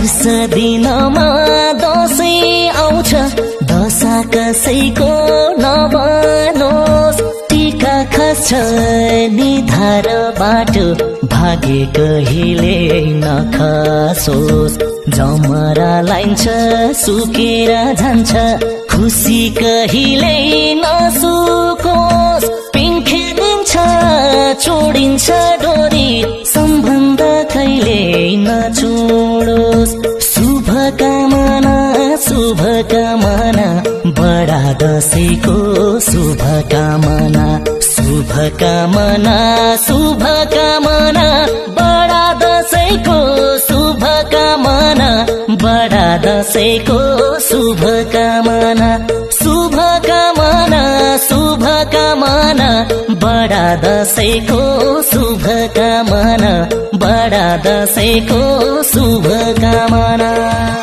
वर्ष दिनमा दशैं आउँछ दशा कसैको नबनोस् टीका खस्छ निधार बाटो भाग्य कहिले नखसोस् जमरा लाइन्छ सुकेर जान्छ खुसी कहिले नसुकोस् पिङ्खे दिन्छ छोडिन्छ डोरी सम्बन्ध कहिले नछोडोस् शुभकामना शुभकामना बडा दशैंको शुभकामना शुभकामना शुभकामना बडा दशैंको शुभकामना बडा दशैंको शुभकामना शुभकामना शुभकामना बडा दशैंको शुभकामना बडा दशैंको शुभकामना।